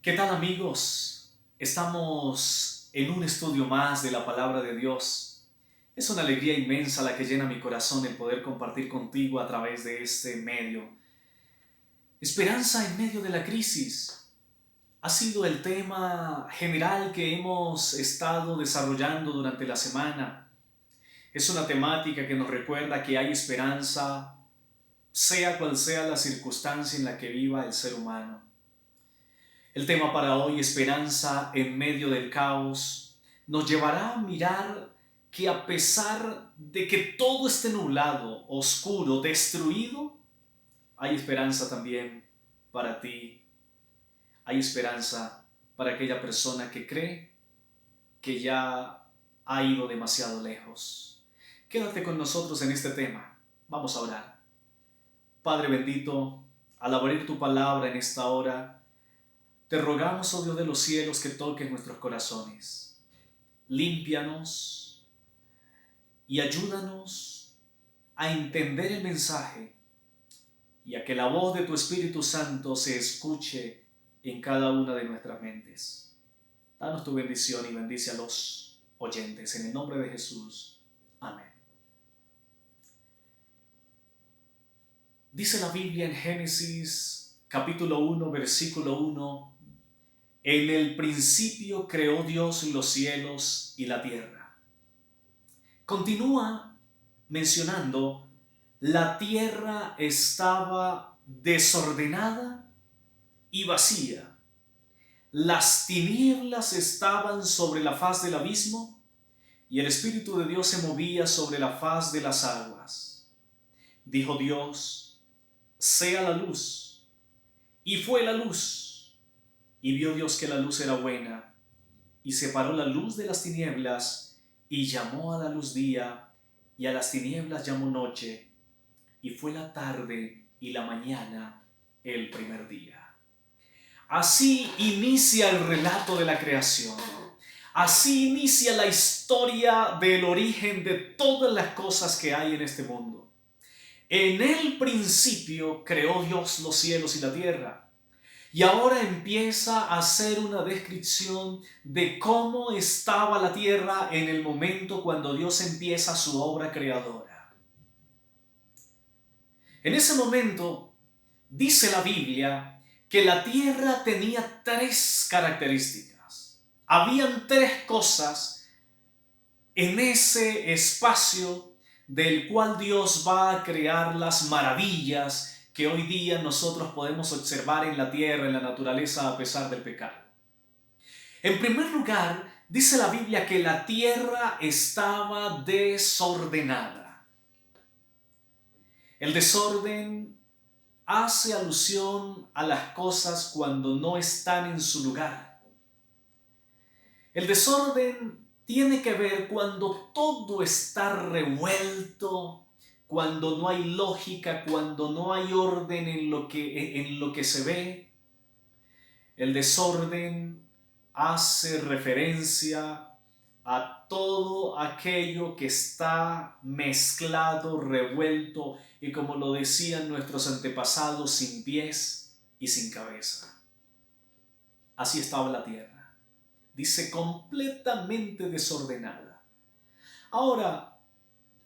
¿Qué tal, amigos? Estamos en un estudio más de la palabra de Dios. Es una alegría inmensa la que llena mi corazón el poder compartir contigo a través de este medio. Esperanza en medio de la crisis ha sido el tema general que hemos estado desarrollando durante la semana. Es una temática que nos recuerda que hay esperanza, sea cual sea la circunstancia en la que viva el ser humano. El tema para hoy, esperanza en medio del caos, nos llevará a mirar que a pesar de que todo esté nublado, oscuro, destruido, hay esperanza también para ti. Hay esperanza para aquella persona que cree que ya ha ido demasiado lejos. Quédate con nosotros en este tema. Vamos a orar. Padre bendito, al abrir tu palabra en esta hora, te rogamos, oh Dios de los cielos, que toques nuestros corazones. Límpianos y ayúdanos a entender el mensaje y a que la voz de tu Espíritu Santo se escuche en cada una de nuestras mentes. Danos tu bendición y bendice a los oyentes. En el nombre de Jesús. Amén. Dice la Biblia en Génesis capítulo 1, versículo 1: En el principio creó Dios los cielos y la tierra. Continúa mencionando, la tierra estaba desordenada y vacía. Las tinieblas estaban sobre la faz del abismo y el Espíritu de Dios se movía sobre la faz de las aguas. Dijo Dios: sea la luz. Y fue la luz. Y vio Dios que la luz era buena, y separó la luz de las tinieblas, y llamó a la luz día, y a las tinieblas llamó noche, y fue la tarde y la mañana el primer día. Así inicia el relato de la creación. Así inicia la historia del origen de todas las cosas que hay en este mundo. En el principio creó Dios los cielos y la tierra. Y ahora empieza a hacer una descripción de cómo estaba la tierra en el momento cuando Dios empieza su obra creadora. En ese momento, dice la Biblia que la tierra tenía tres características. Habían tres cosas en ese espacio del cual Dios va a crear las maravillas que hoy día nosotros podemos observar en la tierra, en la naturaleza, a pesar del pecado. En primer lugar, dice la Biblia que la tierra estaba desordenada. El desorden hace alusión a las cosas cuando no están en su lugar. El desorden tiene que ver cuando todo está revuelto, cuando no hay lógica, cuando no hay orden en lo que se ve. El desorden hace referencia a todo aquello que está mezclado, revuelto y, como lo decían nuestros antepasados, sin pies y sin cabeza. Así estaba la tierra. Dice, completamente desordenada. Ahora,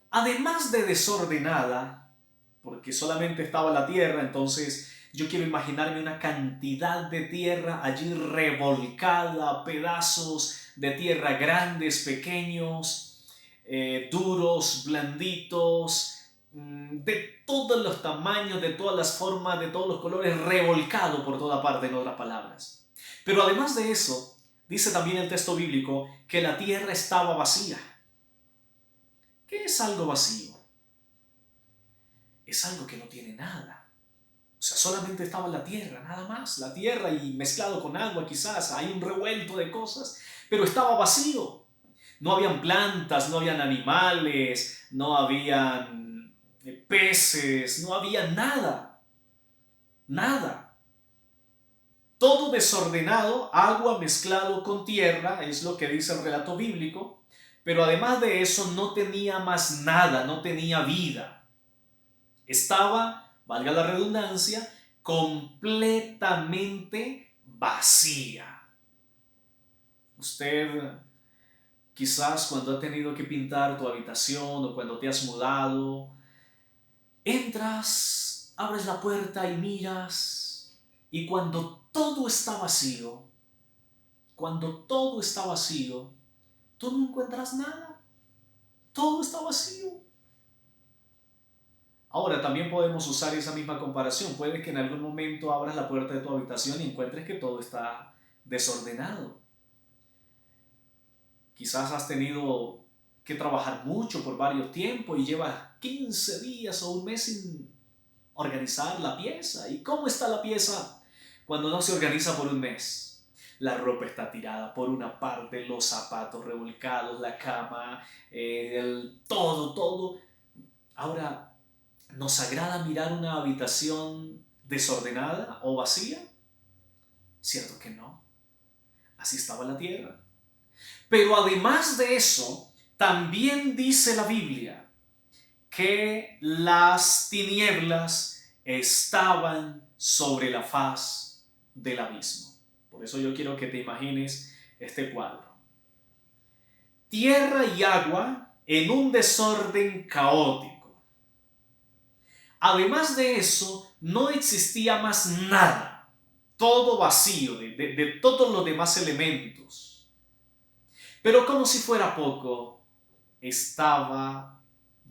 además de desordenada, porque solamente estaba la tierra, entonces yo quiero imaginarme una cantidad de tierra allí revolcada, pedazos de tierra grandes, pequeños, duros, blanditos, de todos los tamaños, de todas las formas, de todos los colores, revolcado por toda parte, en otras palabras. Pero además de eso, dice también el texto bíblico que la tierra estaba vacía. ¿Qué es algo vacío? Es algo que no tiene nada. O sea, solamente estaba la tierra, nada más. La tierra y mezclado con agua quizás. Hay un revuelto de cosas, pero estaba vacío. No habían plantas, no habían animales, no habían peces, no había nada. Nada. Todo desordenado, agua mezclado con tierra, es lo que dice el relato bíblico. Pero además de eso no tenía más nada, no tenía vida. Estaba, valga la redundancia, completamente vacía. Usted quizás cuando ha tenido que pintar tu habitación o cuando te has mudado, entras, abres la puerta y miras, y cuando todo está vacío, tú no encuentras nada, todo está vacío. Ahora también podemos usar esa misma comparación. Puede que en algún momento abras la puerta de tu habitación y encuentres que todo está desordenado. Quizás has tenido que trabajar mucho por varios tiempos y llevas 15 días o un mes sin organizar la pieza. ¿Y cómo está la pieza cuando no se organiza por un mes? La ropa está tirada por una parte, los zapatos revolcados, la cama, todo. Ahora, ¿nos agrada mirar una habitación desordenada o vacía? Cierto que no. Así estaba la tierra. Pero además de eso, también dice la Biblia que las tinieblas estaban sobre la faz del abismo. Por eso yo quiero que te imagines este cuadro. Tierra y agua en un desorden caótico. Además de eso, no existía más nada. Todo vacío de todos los demás elementos. Pero como si fuera poco, estaba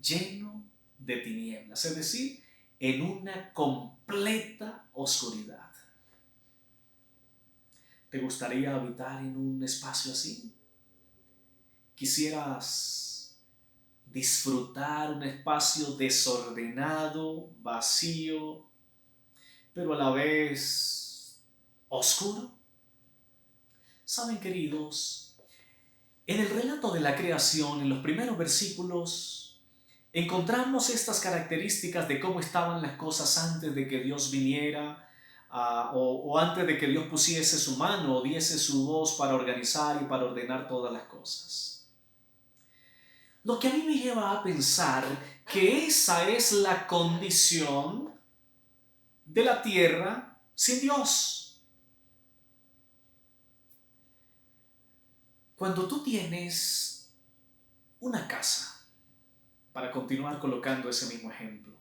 lleno de tinieblas, es decir, en una completa oscuridad. ¿Te gustaría habitar en un espacio así? ¿Quisieras disfrutar un espacio desordenado, vacío, pero a la vez oscuro? Saben, queridos, en el relato de la creación, en los primeros versículos, encontramos estas características de cómo estaban las cosas antes de que Dios viniera, o antes de que Dios pusiese su mano o diese su voz para organizar y para ordenar todas las cosas. Lo que a mí me lleva a pensar que esa es la condición de la tierra sin Dios. Cuando tú tienes una casa, para continuar colocando ese mismo ejemplo,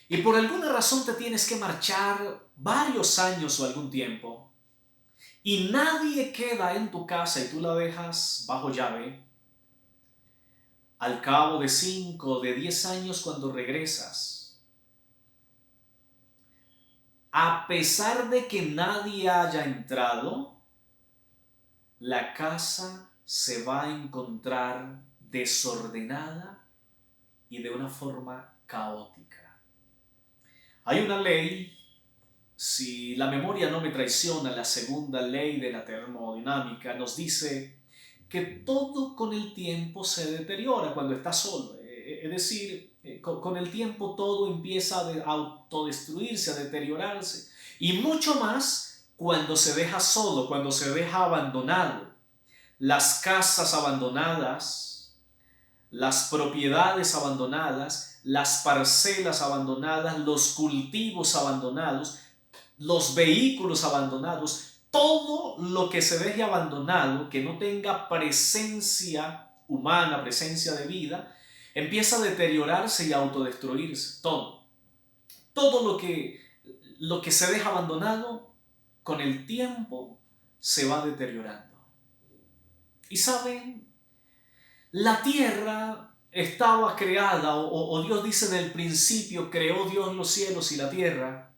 y por alguna razón te tienes que marchar varios años o algún tiempo, y nadie queda en tu casa y tú la dejas bajo llave, al cabo de 5 o de 10 años cuando regresas, a pesar de que nadie haya entrado, la casa se va a encontrar desordenada y de una forma caótica. Hay una ley, si la memoria no me traiciona, la segunda ley de la termodinámica nos dice que todo con el tiempo se deteriora cuando estás solo. Es decir, con el tiempo todo empieza a autodestruirse, a deteriorarse. Y mucho más cuando se deja solo, cuando se deja abandonado. Las casas abandonadas, las propiedades abandonadas, las parcelas abandonadas, los cultivos abandonados, los vehículos abandonados, todo lo que se deje abandonado, que no tenga presencia humana, presencia de vida, empieza a deteriorarse y a autodestruirse. Todo lo que se deja abandonado, con el tiempo se va deteriorando. Y saben, la tierra estaba creada, o Dios dice en el principio, creó Dios los cielos y la tierra.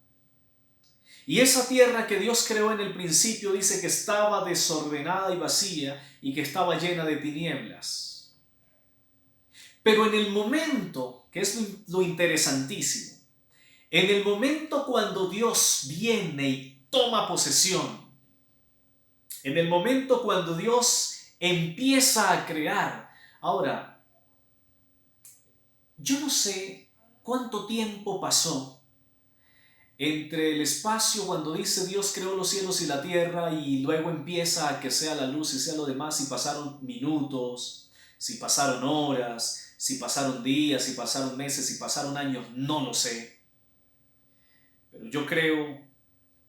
Y esa tierra que Dios creó en el principio dice que estaba desordenada y vacía y que estaba llena de tinieblas. Pero en el momento, que es lo interesantísimo, en el momento cuando Dios viene y toma posesión, en el momento cuando Dios empieza a crear, ahora, yo no sé cuánto tiempo pasó entre el espacio cuando dice Dios creó los cielos y la tierra y luego empieza a que sea la luz y sea lo demás, si pasaron minutos, si pasaron horas, si pasaron días, si pasaron meses, si pasaron años, no lo sé. Pero yo creo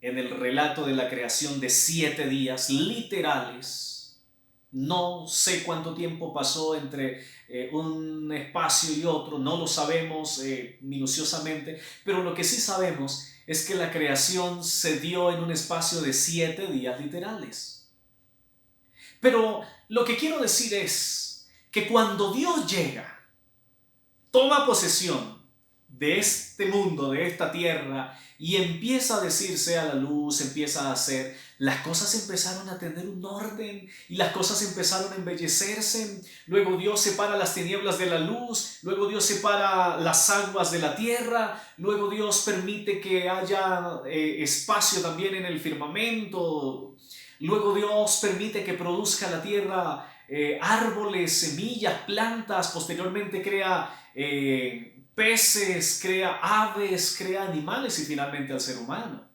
en el relato de la creación de 7 días literales. No sé cuánto tiempo pasó entre un espacio y otro, no lo sabemos minuciosamente, pero lo que sí sabemos es que la creación se dio en un espacio de 7 días literales. Pero lo que quiero decir es que cuando Dios llega, toma posesión de este mundo, de esta tierra, y empieza a decirse a la luz, empieza a hacer, las cosas empezaron a tener un orden y las cosas empezaron a embellecerse. Luego Dios separa las tinieblas de la luz, luego Dios separa las aguas de la tierra, luego Dios permite que haya espacio también en el firmamento, luego Dios permite que produzca la tierra árboles, semillas, plantas, posteriormente crea peces, crea aves, crea animales y finalmente al ser humano.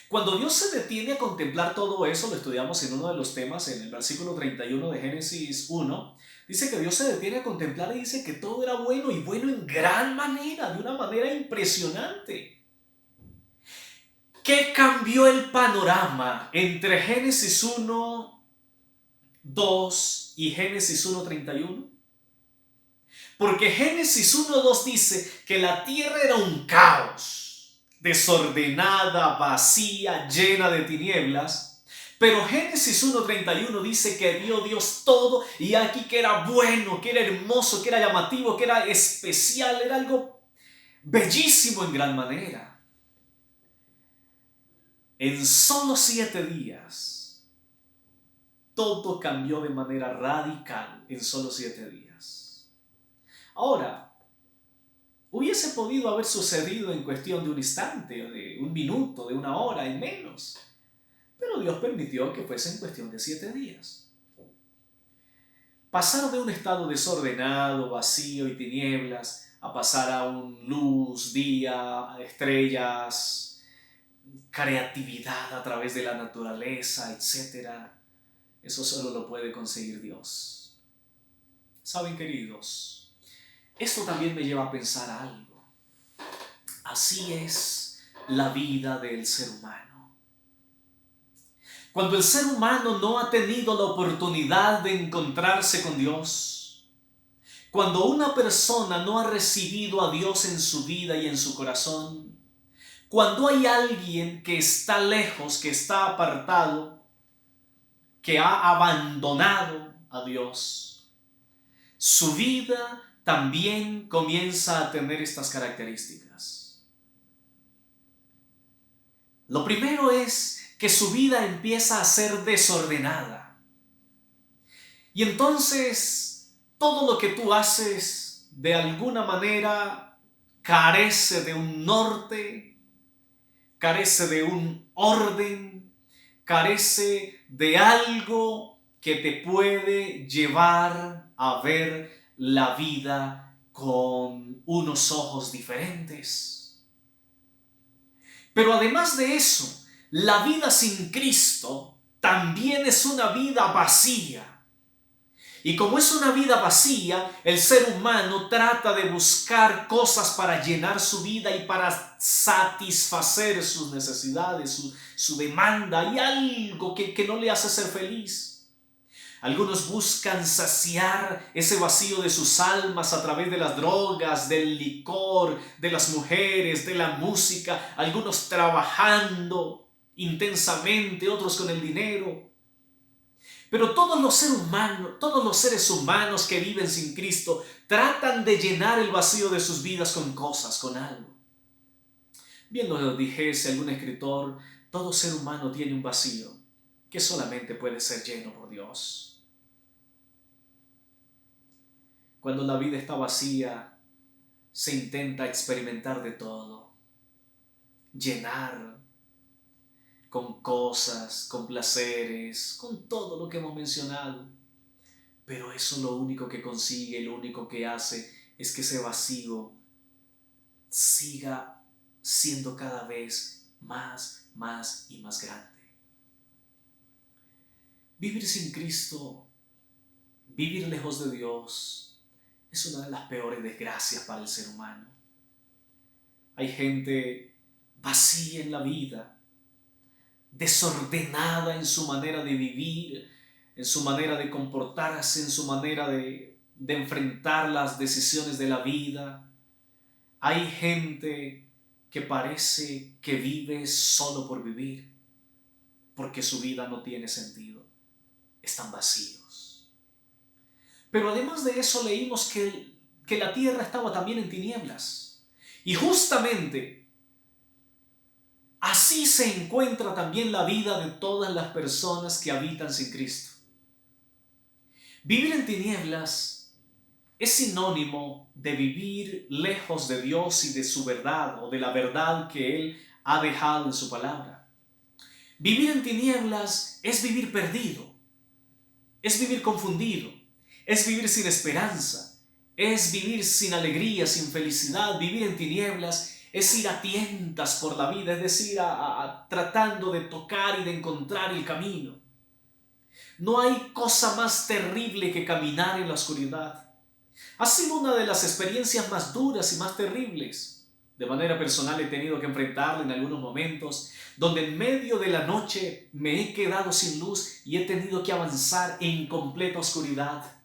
Cuando Dios se detiene a contemplar todo eso, lo estudiamos en uno de los temas, en el versículo 31 de Génesis 1, dice que Dios se detiene a contemplar y dice que todo era bueno y bueno en gran manera, de una manera impresionante. ¿Qué cambió el panorama entre Génesis 1, 2 y Génesis 1, 31? Porque Génesis 1:2 dice que la tierra era un caos, desordenada, vacía, llena de tinieblas. Pero Génesis 1:31 dice que vio Dios todo y aquí que era bueno, que era hermoso, que era llamativo, que era especial, era algo bellísimo en gran manera. En solo 7 días, todo cambió de manera radical en solo 7 días. Ahora, hubiese podido haber sucedido en cuestión de un instante, de un minuto, de una hora y menos. Pero Dios permitió que fuese en cuestión de 7 días. Pasar de un estado desordenado, vacío y tinieblas, a pasar a un luz, día, estrellas, creatividad a través de la naturaleza, etc. Eso solo lo puede conseguir Dios. ¿Saben, queridos? Esto también me lleva a pensar algo. Así es la vida del ser humano. Cuando el ser humano no ha tenido la oportunidad de encontrarse con Dios, cuando una persona no ha recibido a Dios en su vida y en su corazón, cuando hay alguien que está lejos, que está apartado, que ha abandonado a Dios, su vida también comienza a tener estas características. Lo primero es que su vida empieza a ser desordenada. Y entonces todo lo que tú haces de alguna manera carece de un norte, carece de un orden, carece de algo que te puede llevar a ver la vida con unos ojos diferentes. Pero además de eso, la vida sin Cristo también es una vida vacía. Y como es una vida vacía, el ser humano trata de buscar cosas para llenar su vida y para satisfacer sus necesidades, su demanda, y algo que no le hace ser feliz. Algunos buscan saciar ese vacío de sus almas a través de las drogas, del licor, de las mujeres, de la música. Algunos trabajando intensamente, otros con el dinero. Pero todos los seres humanos que viven sin Cristo tratan de llenar el vacío de sus vidas con cosas, con algo. Bien lo dijese algún escritor, todo ser humano tiene un vacío que solamente puede ser lleno por Dios. Cuando la vida está vacía, se intenta experimentar de todo, llenar con cosas, con placeres, con todo lo que hemos mencionado. Pero eso lo único que consigue, lo único que hace es que ese vacío siga siendo cada vez más y más grande. Vivir sin Cristo, vivir lejos de Dios, es una de las peores desgracias para el ser humano. Hay gente vacía en la vida, desordenada en su manera de vivir, en su manera de comportarse, en su manera de enfrentar las decisiones de la vida. Hay gente que parece que vive solo por vivir, porque su vida no tiene sentido. Están vacíos. Pero además de eso leímos que la tierra estaba también en tinieblas. Y justamente así se encuentra también la vida de todas las personas que habitan sin Cristo. Vivir en tinieblas es sinónimo de vivir lejos de Dios y de su verdad o de la verdad que Él ha dejado en su palabra. Vivir en tinieblas es vivir perdido, es vivir confundido, es vivir sin esperanza, es vivir sin alegría, sin felicidad. Vivir en tinieblas es ir a tientas por la vida, es decir, tratando de tocar y de encontrar el camino. No hay cosa más terrible que caminar en la oscuridad. Ha sido una de las experiencias más duras y más terribles. De manera personal he tenido que enfrentarla en algunos momentos, donde en medio de la noche me he quedado sin luz y he tenido que avanzar en completa oscuridad.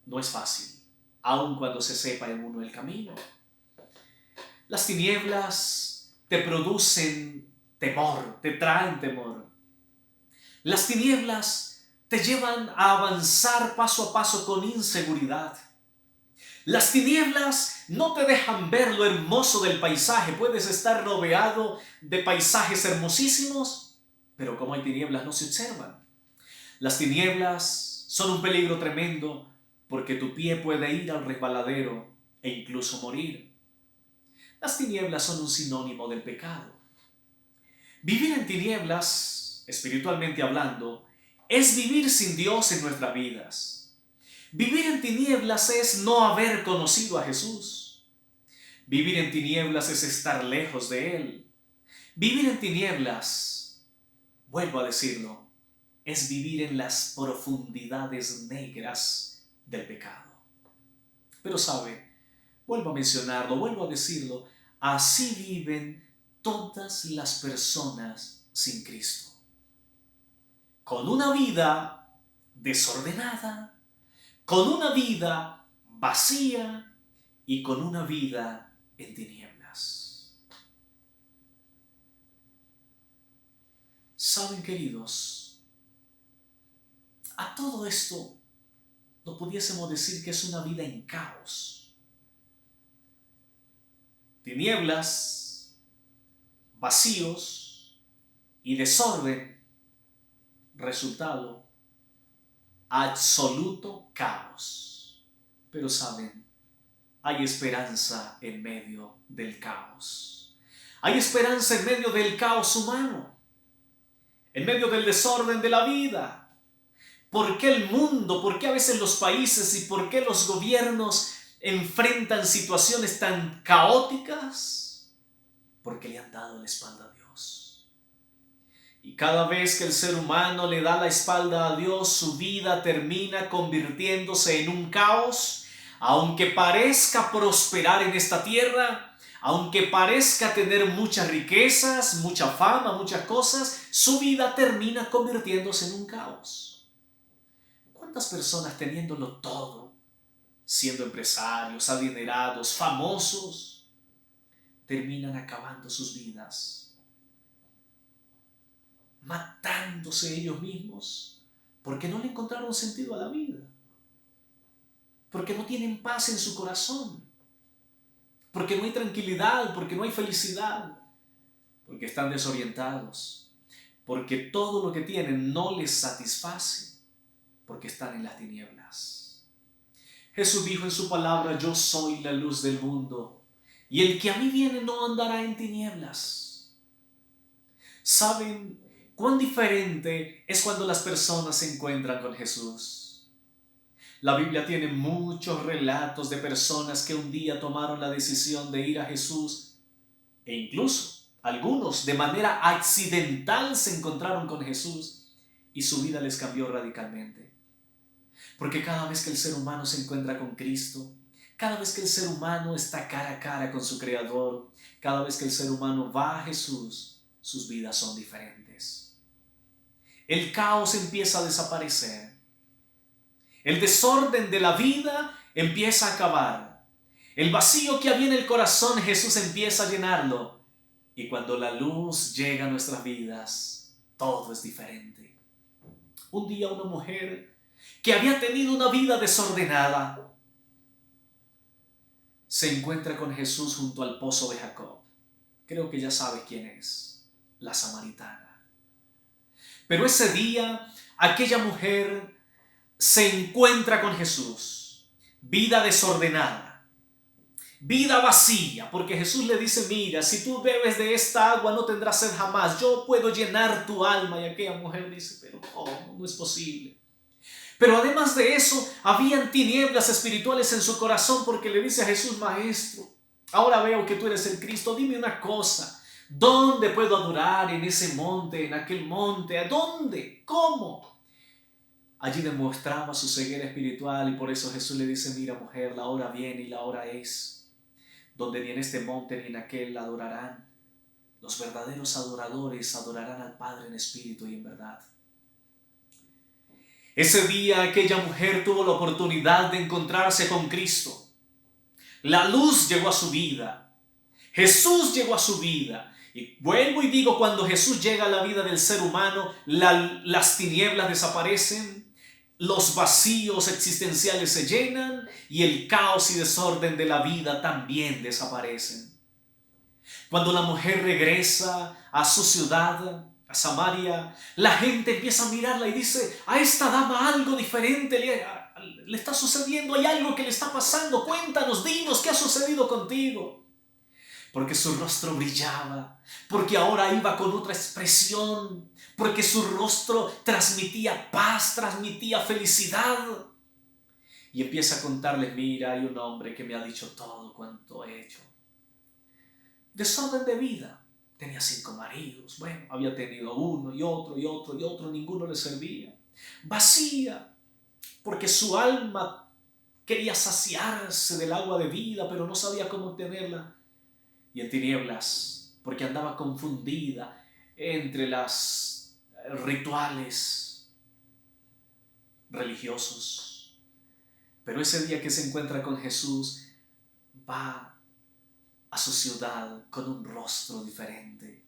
No es fácil, aun cuando se sepa en uno el camino. Las tinieblas te producen temor, te traen temor. Las tinieblas te llevan a avanzar paso a paso con inseguridad. Las tinieblas no te dejan ver lo hermoso del paisaje. Puedes estar rodeado de paisajes hermosísimos, pero como hay tinieblas no se observan. Las tinieblas son un peligro tremendo porque tu pie puede ir al resbaladero e incluso morir. Las tinieblas son un sinónimo del pecado. Vivir en tinieblas, espiritualmente hablando, es vivir sin Dios en nuestras vidas. Vivir en tinieblas es no haber conocido a Jesús. Vivir en tinieblas es estar lejos de Él. Vivir en tinieblas, vuelvo a decirlo, es vivir en las profundidades negras del pecado. Pero sabe, vuelvo a mencionarlo, vuelvo a decirlo, así viven todas las personas sin Cristo. Con una vida desordenada, con una vida vacía y con una vida en tinieblas. Saben, queridos, a todo esto no pudiésemos decir que es una vida en caos. Tinieblas, vacíos y desorden, resultado, absoluto caos. Pero saben, hay esperanza en medio del caos. Hay esperanza en medio del caos humano, en medio del desorden de la vida. ¿Por qué el mundo, por qué a veces los países y por qué los gobiernos enfrentan situaciones tan caóticas? Porque le han dado la espalda a Dios. Y cada vez que el ser humano le da la espalda a Dios, su vida termina convirtiéndose en un caos. Aunque parezca prosperar en esta tierra, aunque parezca tener muchas riquezas, mucha fama, muchas cosas, su vida termina convirtiéndose en un caos. ¿Cuántas personas teniéndolo todo, siendo empresarios, adinerados, famosos, terminan acabando sus vidas, matándose ellos mismos, porque no le encontraron sentido a la vida, porque no tienen paz en su corazón, porque no hay tranquilidad, porque no hay felicidad, porque están desorientados, porque todo lo que tienen no les satisface, porque están en las tinieblas? Jesús dijo en su palabra: yo soy la luz del mundo, y el que a mí viene no andará en tinieblas. ¿Saben cuán diferente es cuando las personas se encuentran con Jesús? La Biblia tiene muchos relatos de personas que un día tomaron la decisión de ir a Jesús, e incluso algunos de manera accidental se encontraron con Jesús y su vida les cambió radicalmente. Porque cada vez que el ser humano se encuentra con Cristo, cada vez que el ser humano está cara a cara con su Creador, cada vez que el ser humano va a Jesús, sus vidas son diferentes. el caos empieza a desaparecer. El desorden de la vida empieza a acabar. El vacío que había en el corazón, Jesús empieza a llenarlo. Y cuando la luz llega a nuestras vidas, todo es diferente. Un día una mujer que había tenido una vida desordenada se encuentra con Jesús junto al pozo de Jacob. Creo que ya sabes quién es, la samaritana. Pero ese día, aquella mujer se encuentra con Jesús. Vida desordenada, vida vacía, porque Jesús le dice, mira, si tú bebes de esta agua no tendrás sed jamás, yo puedo llenar tu alma. Y aquella mujer dice, pero no es posible. Pero además de eso, habían tinieblas espirituales en su corazón, porque le dice a Jesús, maestro, ahora veo que tú eres el Cristo, dime una cosa, ¿dónde puedo adorar? ¿En ese monte, en aquel monte? ¿A dónde? ¿Cómo? Allí demostraba su ceguera espiritual y por eso Jesús le dice, mira mujer, la hora viene y la hora es, donde ni en este monte ni en aquel la adorarán. Los verdaderos adoradores adorarán al Padre en espíritu y en verdad. Ese día aquella mujer tuvo la oportunidad de encontrarse con Cristo. La luz llegó a su vida. Jesús llegó a su vida. Y vuelvo y digo, cuando Jesús llega a la vida del ser humano, las tinieblas desaparecen, los vacíos existenciales se llenan y el caos y desorden de la vida también desaparecen. Cuando la mujer regresa a su ciudad, a Samaria, la gente empieza a mirarla y dice, a esta dama algo diferente le está sucediendo, hay algo que le está pasando, cuéntanos, dinos qué ha sucedido contigo. Porque su rostro brillaba, porque ahora iba con otra expresión, porque su rostro transmitía paz, transmitía felicidad. Y empieza a contarles, mira, hay un hombre que me ha dicho todo cuanto he hecho. Desorden de vida, tenía 5 maridos, bueno, había tenido uno y otro y otro y otro, ninguno le servía. Vacía, porque su alma quería saciarse del agua de vida, pero no sabía cómo obtenerla. Y en tinieblas, porque andaba confundida entre los rituales religiosos. Pero ese día que se encuentra con Jesús, va a su ciudad con un rostro diferente.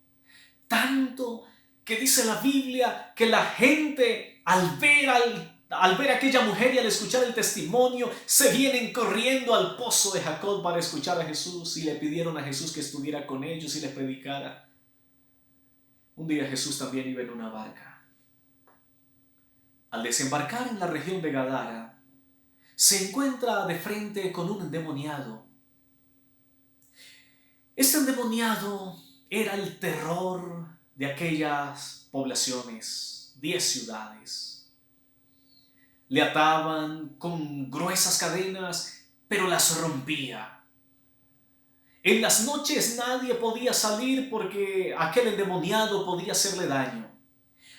Tanto que dice la Biblia que la gente al ver a aquella mujer y al escuchar el testimonio, se vienen corriendo al pozo de Jacob para escuchar a Jesús y le pidieron a Jesús que estuviera con ellos y les predicara. Un día Jesús también iba en una barca. Al desembarcar en la región de Gadara, se encuentra de frente con un endemoniado. Este endemoniado era el terror de aquellas poblaciones, 10 ciudades. Le ataban con gruesas cadenas, pero las rompía. En las noches nadie podía salir porque aquel endemoniado podía hacerle daño.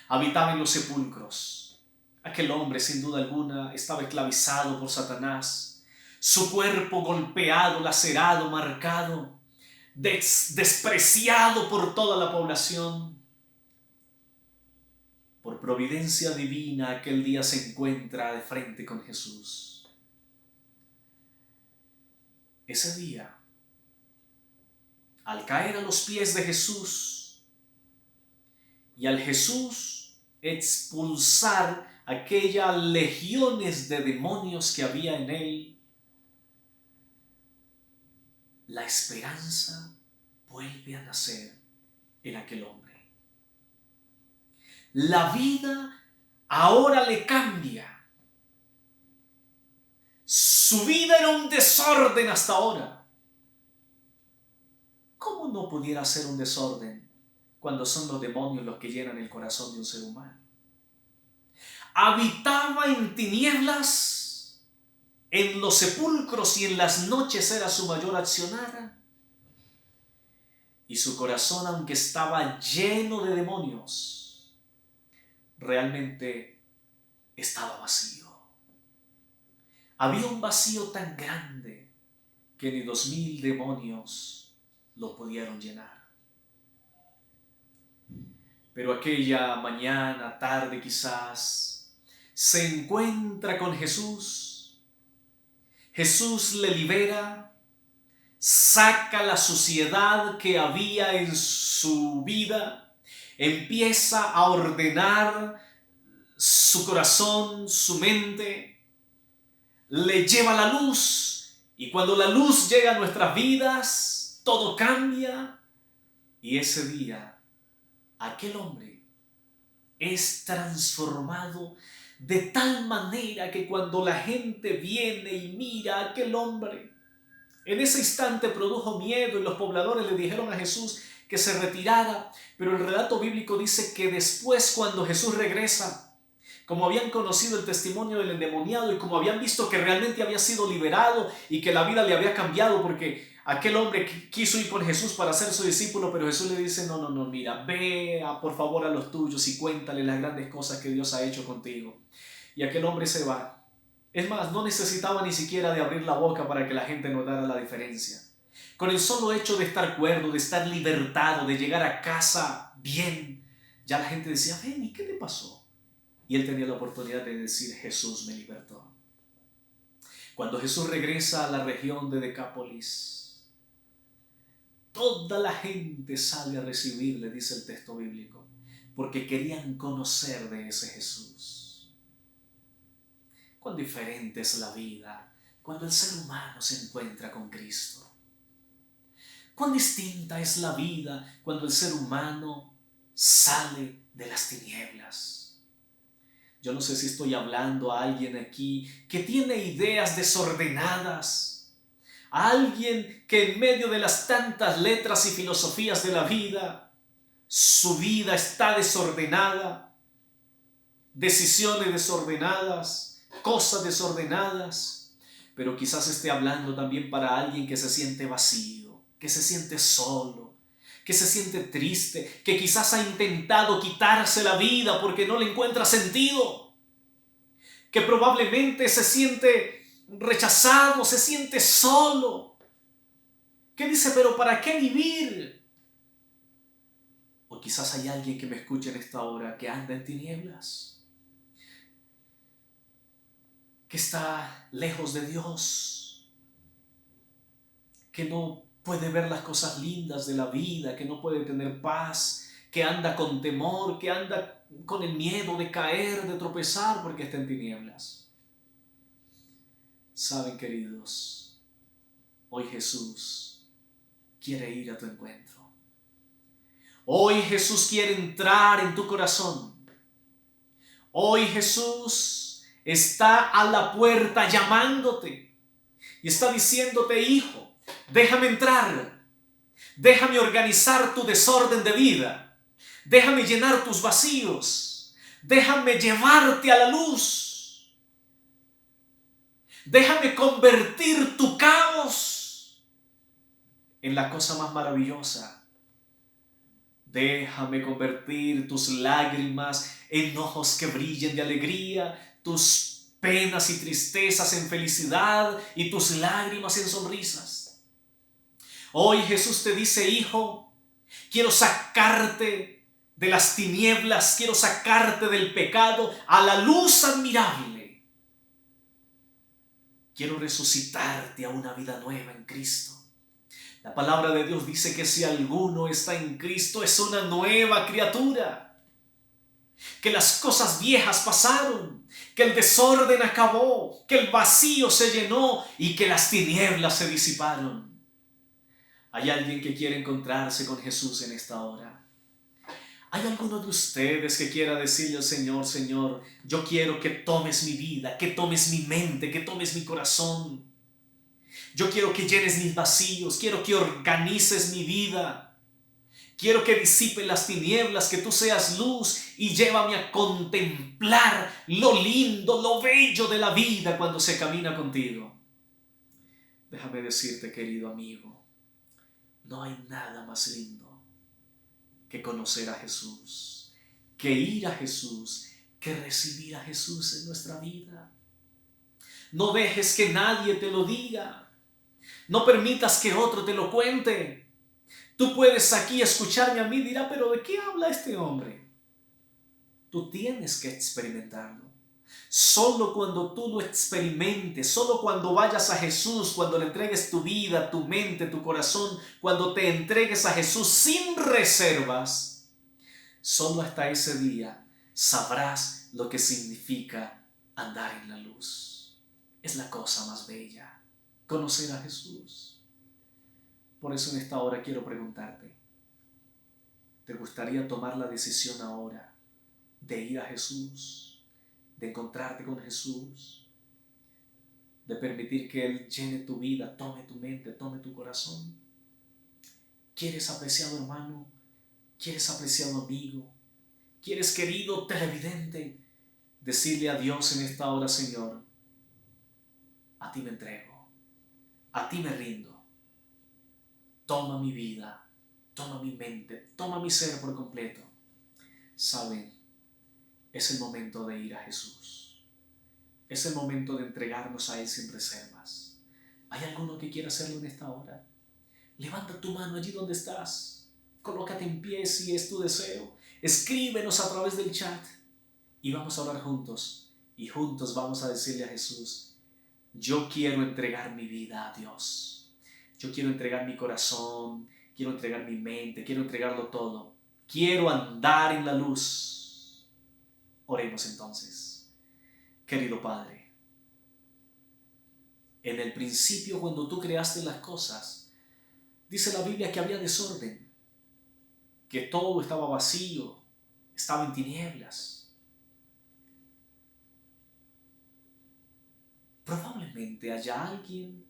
Habitaba en los sepulcros. Aquel hombre, sin duda alguna, estaba esclavizado por Satanás. Su cuerpo golpeado, lacerado, marcado, despreciado por toda la población. Por providencia divina, aquel día se encuentra de frente con Jesús. Ese día, al caer a los pies de Jesús y al Jesús expulsar aquellas legiones de demonios que había en él, la esperanza vuelve a nacer en aquel hombre. La vida ahora le cambia. Su vida era un desorden hasta ahora. ¿Cómo no pudiera ser un desorden cuando son los demonios los que llenan el corazón de un ser humano? Habitaba en tinieblas, en los sepulcros y en las noches era su mayor accionar. Y su corazón, aunque estaba lleno de demonios, realmente estaba vacío. Había un vacío tan grande que ni 2000 demonios lo pudieron llenar. Pero aquella mañana, tarde quizás, se encuentra con Jesús. Jesús le libera, saca la suciedad que había en su vida, empieza a ordenar su corazón, su mente, le lleva la luz, y cuando la luz llega a nuestras vidas, todo cambia, y ese día aquel hombre es transformado de tal manera que cuando la gente viene y mira a aquel hombre, en ese instante produjo miedo y los pobladores le dijeron a Jesús que se retirara, pero el relato bíblico dice que después, cuando Jesús regresa, como habían conocido el testimonio del endemoniado y como habían visto que realmente había sido liberado y que la vida le había cambiado, porque aquel hombre quiso ir con Jesús para ser su discípulo, pero Jesús le dice, no, mira, ve por favor a los tuyos y cuéntale las grandes cosas que Dios ha hecho contigo. Y aquel hombre se va. Es más, no necesitaba ni siquiera de abrir la boca para que la gente notara la diferencia. Con el solo hecho de estar cuerdo, de estar libertado, de llegar a casa bien, ya la gente decía, ven, ¿y qué te pasó? Y él tenía la oportunidad de decir, Jesús me libertó. Cuando Jesús regresa a la región de Decápolis, toda la gente sale a recibirle, dice el texto bíblico, porque querían conocer de ese Jesús. Cuán diferente es la vida cuando el ser humano se encuentra con Cristo. Cuán distinta es la vida cuando el ser humano sale de las tinieblas. Yo no sé si estoy hablando a alguien aquí que tiene ideas desordenadas, a alguien que en medio de las tantas letras y filosofías de la vida, su vida está desordenada, decisiones desordenadas, cosas desordenadas, pero quizás esté hablando también para alguien que se siente vacío, que se siente solo, que se siente triste, que quizás ha intentado quitarse la vida porque no le encuentra sentido, que probablemente se siente rechazado, se siente solo, que dice, pero ¿para qué vivir? O quizás hay alguien que me escuche en esta hora que anda en tinieblas, que está lejos de Dios, que no puede ver las cosas lindas de la vida, que no puede tener paz, que anda con temor, que anda con el miedo de caer, de tropezar porque está en tinieblas. Saben, queridos, hoy Jesús quiere ir a tu encuentro. Hoy Jesús quiere entrar en tu corazón. Hoy Jesús está a la puerta llamándote y está diciéndote, hijo, déjame entrar, déjame organizar tu desorden de vida, déjame llenar tus vacíos, déjame llevarte a la luz, déjame convertir tu caos en la cosa más maravillosa, déjame convertir tus lágrimas en ojos que brillen de alegría, tus penas y tristezas en felicidad y tus lágrimas en sonrisas. Hoy Jesús te dice, hijo, quiero sacarte de las tinieblas, quiero sacarte del pecado a la luz admirable. Quiero resucitarte a una vida nueva en Cristo. La palabra de Dios dice que si alguno está en Cristo es una nueva criatura. Que las cosas viejas pasaron, que el desorden acabó, que el vacío se llenó y que las tinieblas se disiparon. ¿Hay alguien que quiere encontrarse con Jesús en esta hora? ¿Hay alguno de ustedes que quiera decirle al Señor, Señor, yo quiero que tomes mi vida, que tomes mi mente, que tomes mi corazón? Yo quiero que llenes mis vacíos, quiero que organices mi vida. Quiero que disipe las tinieblas, que tú seas luz y llévame a contemplar lo lindo, lo bello de la vida cuando se camina contigo. Déjame decirte, querido amigo, no hay nada más lindo que conocer a Jesús, que ir a Jesús, que recibir a Jesús en nuestra vida. No dejes que nadie te lo diga. No permitas que otro te lo cuente. Tú puedes aquí escucharme a mí y dirá, pero ¿de qué habla este hombre? Tú tienes que experimentarlo. Solo cuando tú lo experimentes, solo cuando vayas a Jesús, cuando le entregues tu vida, tu mente, tu corazón, cuando te entregues a Jesús sin reservas, solo hasta ese día sabrás lo que significa andar en la luz. Es la cosa más bella, conocer a Jesús. Por eso en esta hora quiero preguntarte, ¿te gustaría tomar la decisión ahora de ir a Jesús, de encontrarte con Jesús, de permitir que Él llene tu vida, tome tu mente, tome tu corazón? ¿Quieres, apreciado hermano? ¿Quieres, apreciado amigo? ¿Quieres, querido televidente, decirle a Dios en esta hora: Señor, a ti me entrego, a ti me rindo, toma mi vida, toma mi mente, toma mi ser por completo? Saben, es el momento de ir a Jesús. Es el momento de entregarnos a Él sin reservas. ¿Hay alguno que quiera hacerlo en esta hora? Levanta tu mano allí donde estás. Colócate en pie si es tu deseo. Escríbenos a través del chat y vamos a orar juntos. Y juntos vamos a decirle a Jesús: yo quiero entregar mi vida a Dios. Yo quiero entregar mi corazón, quiero entregar mi mente, quiero entregarlo todo. Quiero andar en la luz. Oremos entonces. Querido Padre, en el principio, cuando tú creaste las cosas, dice la Biblia que había desorden, que todo estaba vacío, estaba en tinieblas. Probablemente haya alguien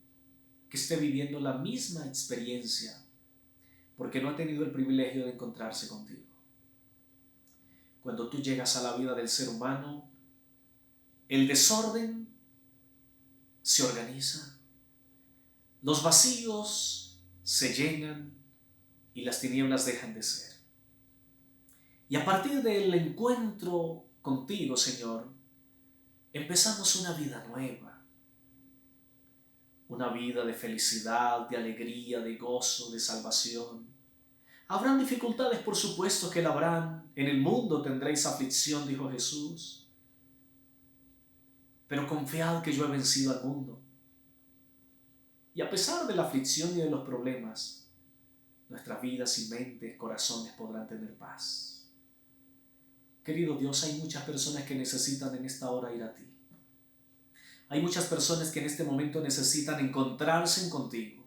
que esté viviendo la misma experiencia porque no ha tenido el privilegio de encontrarse contigo. Cuando tú llegas a la vida del ser humano, el desorden se organiza, los vacíos se llenan y las tinieblas dejan de ser. Y a partir del encuentro contigo, Señor, empezamos una vida nueva, una vida de felicidad, de alegría, de gozo, de salvación. Habrán dificultades, por supuesto que la habrán. En el mundo tendréis aflicción, dijo Jesús. Pero confiad que yo he vencido al mundo. Y a pesar de la aflicción y de los problemas, nuestras vidas y mentes, corazones podrán tener paz. Querido Dios, hay muchas personas que necesitan en esta hora ir a ti. Hay muchas personas que en este momento necesitan encontrarse contigo.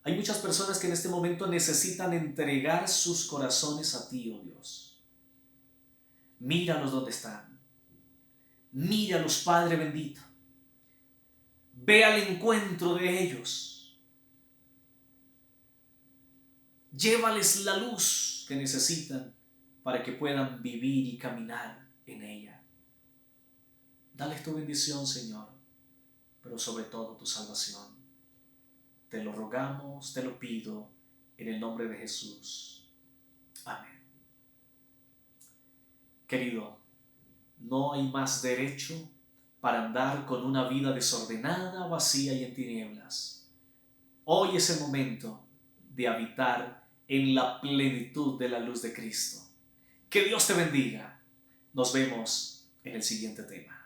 Hay muchas personas que en este momento necesitan entregar sus corazones a ti, oh Dios. Míralos donde están. Míralos, Padre bendito. Ve al encuentro de ellos. Llévales la luz que necesitan para que puedan vivir y caminar en ella. Dales tu bendición, Señor, pero sobre todo tu salvación. Te lo rogamos, te lo pido, en el nombre de Jesús. Amén. Querido, no hay más derecho para andar con una vida desordenada, vacía y en tinieblas. Hoy es el momento de habitar en la plenitud de la luz de Cristo. Que Dios te bendiga. Nos vemos en el siguiente tema.